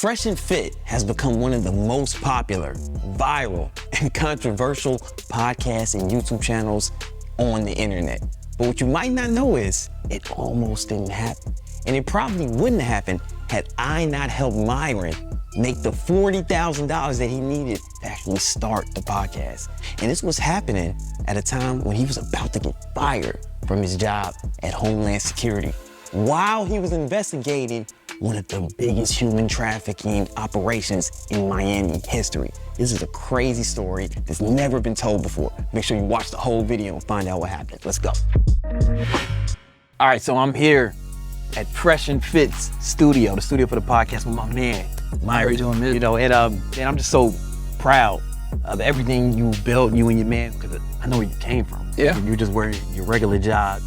FreshandFit has become one of the most popular, viral, and controversial podcasts and YouTube channels on the internet. But what you might not know is it almost didn't happen. And it probably wouldn't have happened had I not helped Myron make the $40,000 that he needed to actually start the podcast. And this was happening at a time when he was about to get fired from his job at Homeland Security, while he was investigating one of the biggest human trafficking operations in Miami history. This is a crazy story that's never been told before. Make sure you watch the whole video and find out what happened. Let's go. All right, so I'm here at FreshandFit's studio, the studio for the podcast with my man, Myron. How you doing, man? You know, and I'm just so proud of everything you built, you and your man, because I know where you came from. Yeah. You were just working your regular job.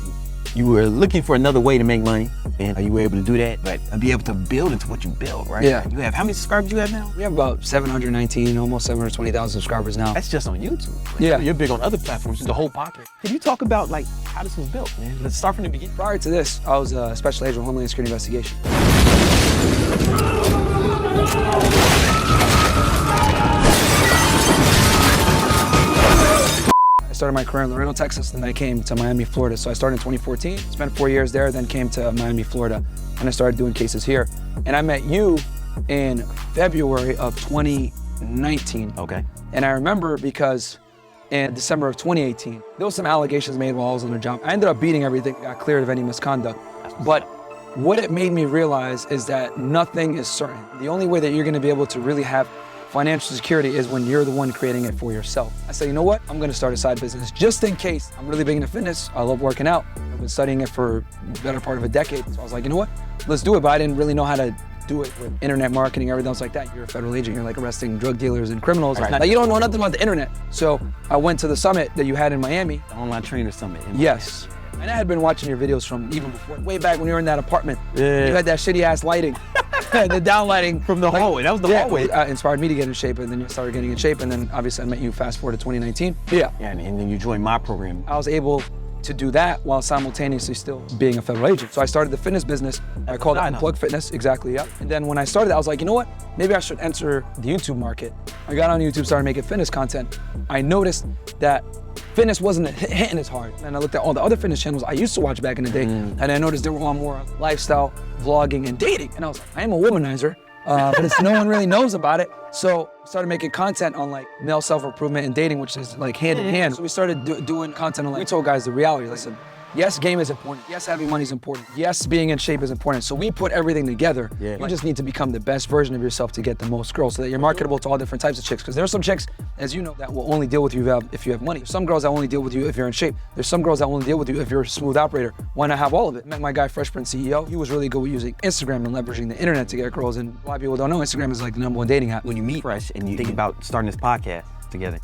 You were looking for another way to make money, and you were able to do that, but be able to build into what you built, right? Yeah. You have, how many subscribers you have now? We have about 719, almost 720,000 subscribers now. That's just on YouTube. Like, Yeah. You're big on other platforms, the whole podcast. Can you talk about like how this was built, man? Let's start from the beginning. Prior to this, I was a special agent of Homeland Security investigation. I started my career in Laredo, Texas, and then I came to Miami, Florida. So I started in 2014, spent 4 years there, then came to Miami, Florida, and I started doing cases here. And I met you in February of 2019. Okay. And I remember because in December of 2018, there was some allegations made while I was on the job. I ended up beating everything, got cleared of any misconduct. But what it made me realize is that nothing is certain. The only way that you're gonna be able to really have financial security is when you're the one creating it for yourself. I said, you know what? I'm gonna start a side business just in case. I'm really big into fitness. I love working out. I've been studying it for the better part of a decade. So I was like, you know what? Let's do it. But I didn't really know how to do it with internet marketing, everything else like that. You're a federal agent. You're like arresting drug dealers and criminals. Right. Like, you don't know nothing about the internet. So I went to the summit that you had in Miami. The Online Trainer Summit. Yes. And I had been watching your videos from even before, way back when you were in that apartment. Yeah. You had that shitty ass lighting. The down lighting. From the hallway, that was the hallway. Inspired me to get in shape, and then you started getting in shape, and then obviously I met you fast forward to 2019. Yeah. Yeah, and then you joined my program. I was able to do that while simultaneously still being a federal agent. So I started the fitness business. I called it Unplug Fitness, exactly, yeah. And then when I started, I was like, you know what? Maybe I should enter the YouTube market. I got on YouTube, started making fitness content. I noticed that fitness wasn't hitting as hard. And I looked at all the other fitness channels I used to watch back in the day, and I noticed they were on more lifestyle, vlogging, and dating. And I was like, I am a womanizer, but no one really knows about it. So I started making content on like male self-improvement and dating, which is like hand in hand. So we started doing content on like, we told guys the reality. Listen, yes, game is important. Yes, having money is important. Yes, being in shape is important. So we put everything together. Yeah. You just need to become the best version of yourself to get the most girls so that you're marketable to all different types of chicks. Because there are some chicks, as you know, that will only deal with you if you have money. There's some girls that only deal with you if you're in shape. There's some girls that only deal with you if you're a smooth operator. Why not have all of it? Met my guy, Fresh Prince CEO. He was really good with using Instagram and leveraging the internet to get girls. And a lot of people don't know Instagram is like the #1 dating app. When you meet Fresh and you think about starting this podcast together,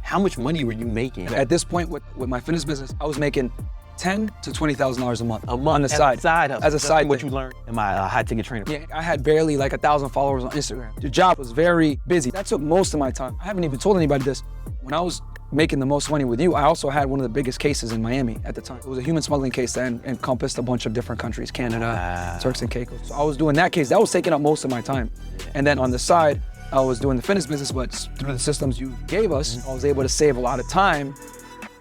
how much money were you making? At this point with my fitness business, I was making $10,000 to $20,000 a month on the side. As a side what you learned in my high ticket trainer. Yeah, I had barely like 1,000 followers on Instagram. The job was very busy. That took most of my time. I haven't even told anybody this. When I was making the most money with you, I also had one of the biggest cases in Miami at the time. It was a human smuggling case that encompassed a bunch of different countries, Canada, Turks and Caicos. So I was doing that case. That was taking up most of my time. And then on the side, I was doing the fitness business, but through the systems you gave us, I was able to save a lot of time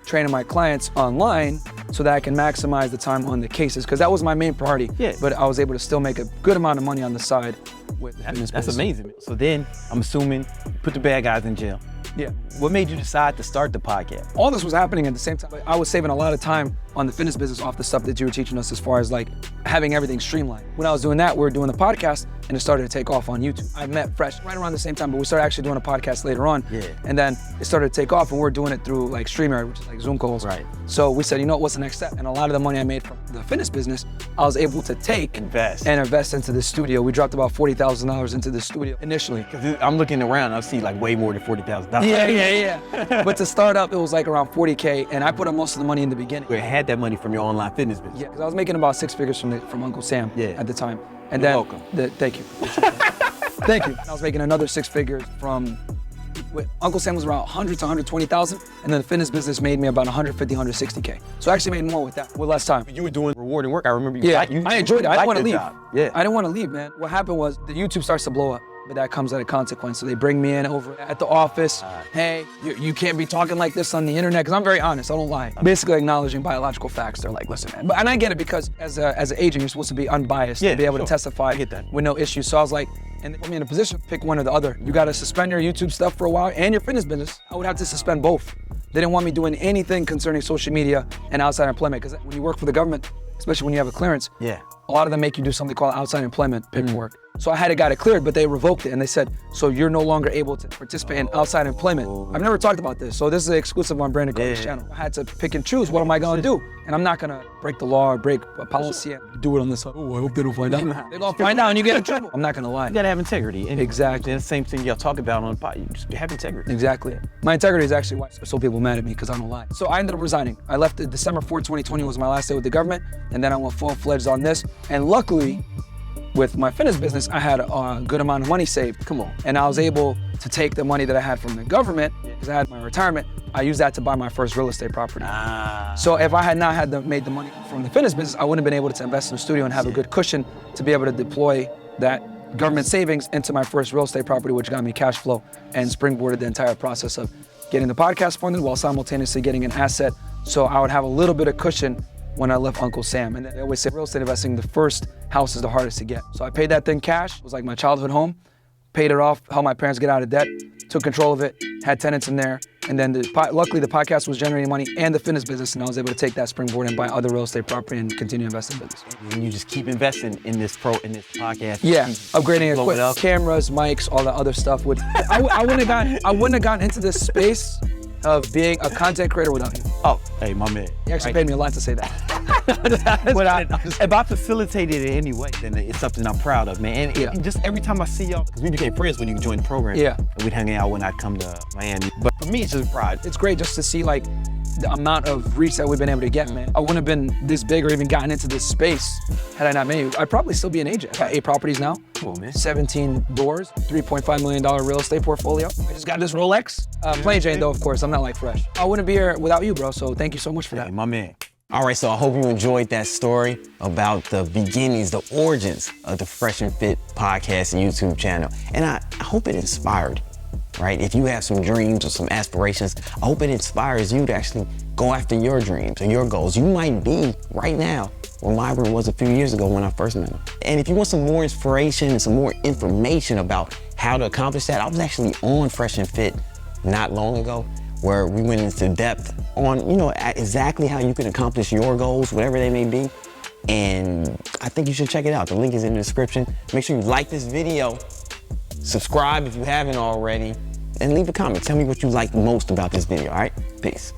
training my clients online so that I can maximize the time on the cases, because that was my main priority. Yeah. But I was able to still make a good amount of money on the side with the fitness That's business. amazing. So then, I'm assuming, you put the bad guys in jail. Yeah. What made you decide to start the podcast? All this was happening at the same time. I was saving a lot of time on the fitness business off the stuff that you were teaching us as far as like having everything streamlined. When I was doing that, we were doing the podcast and it started to take off on YouTube. I met Fresh right around the same time, but we started actually doing a podcast later on. Yeah. And then it started to take off and we were doing it through like StreamYard, which is like Zoom calls. Right. So we said, you know what's the next step? And a lot of the money I made from the fitness business, I was able to take and invest into the studio. We dropped about $40,000 into the studio initially. Cause I'm looking around, I see like way more than $40,000. Yeah. But to start up, it was like around 40K, and I put up most of the money in the beginning. You had that money from your online fitness business. Yeah, because I was making about 6 figures from Uncle Sam at the time. And You're then, welcome. Thank you. Thank you. I was making another 6 figures from with Uncle Sam was around 100 to 120,000, and then the fitness business made me about 150, 160K. So I actually made more with that, with less time. You were doing rewarding work. I remember you. Yeah, I enjoyed it. I didn't want to leave. Yeah. I didn't want to leave, man. What happened was the YouTube starts to blow up, but that comes at a consequence. So they bring me in over at the office. Hey, you can't be talking like this on the internet, because I'm very honest, I don't lie. Basically acknowledging biological facts. They're like, listen, man. And I get it, because as an agent, you're supposed to be unbiased, to be able to testify with no issues. So I was like, and they put me in a position to pick one or the other. You got to suspend your YouTube stuff for a while and your fitness business. I would have to suspend both. They didn't want me doing anything concerning social media and outside employment, because when you work for the government, especially when you have a clearance, a lot of them make you do something called outside employment paperwork. So I had got it cleared, but they revoked it, and they said, so you're no longer able to participate in outside employment. I've never talked about this, so this is exclusive on Brandon Cody's channel. I had to pick and choose, what am I gonna do? And I'm not gonna break the law or break a policy and do it on this. Oh, I hope they don't find out. They're gonna find out and you get in trouble. I'm not gonna lie. You gotta have integrity. And exactly. And the same thing y'all talk about on the pod. You just have integrity. Exactly. My integrity is actually why so people mad at me, because I don't lie. So I ended up resigning. I left December 4, 2020 was my last day with the government, and then I went full-fledged on this. And luckily, with my fitness business, I had a good amount of money saved. Come on. And I was able to take the money that I had from the government, because I had my retirement, I used that to buy my first real estate property. So if I had not made the money from the fitness business, I wouldn't have been able to invest in the studio and have a good cushion to be able to deploy that government savings into my first real estate property, which got me cash flow and springboarded the entire process of getting the podcast funded while simultaneously getting an asset. So I would have a little bit of cushion when I left Uncle Sam. And they always say real estate investing, the first house is the hardest to get. So I paid that thing cash. It was like my childhood home. Paid it off, helped my parents get out of debt, took control of it, had tenants in there. And then luckily the podcast was generating money and the fitness business, and I was able to take that springboard and buy other real estate property and continue investing in business. And you just keep investing in this podcast. Yeah, upgrading equipment, cameras, mics, all that other stuff. I wouldn't have gotten into this space of being a content creator without you. Oh, hey, my man. You actually paid me a lot to say that. But if I facilitated it anyway, then it's something I'm proud of, man. And just every time I see y'all, because we became friends when you joined the program. Yeah. And we'd hang out when I'd come to Miami. But for me, it's just pride. It's great just to see like the amount of reach that we've been able to get, man. I wouldn't have been this big or even gotten into this space had I not made it. I'd probably still be an agent. I got 8 properties now. Cool, man. 17 doors, $3.5 million real estate portfolio. I just got this Rolex. Plain Jane though, of course. I'm not like Fresh. I wouldn't be here without you, bro. So thank you so much for that. Hey, my man. All right, so I hope you enjoyed that story about the beginnings, the origins of the Fresh and Fit podcast and YouTube channel. And I hope it inspired, right? If you have some dreams or some aspirations, I hope it inspires you to actually go after your dreams or your goals. You might be right now where Myron was a few years ago when I first met him. And if you want some more inspiration and some more information about how to accomplish that, I was actually on Fresh and Fit not long ago, where we went into depth on, exactly how you can accomplish your goals, whatever they may be. And I think you should check it out. The link is in the description. Make sure you like this video, subscribe if you haven't already, and leave a comment. Tell me what you like most about this video, all right? Peace.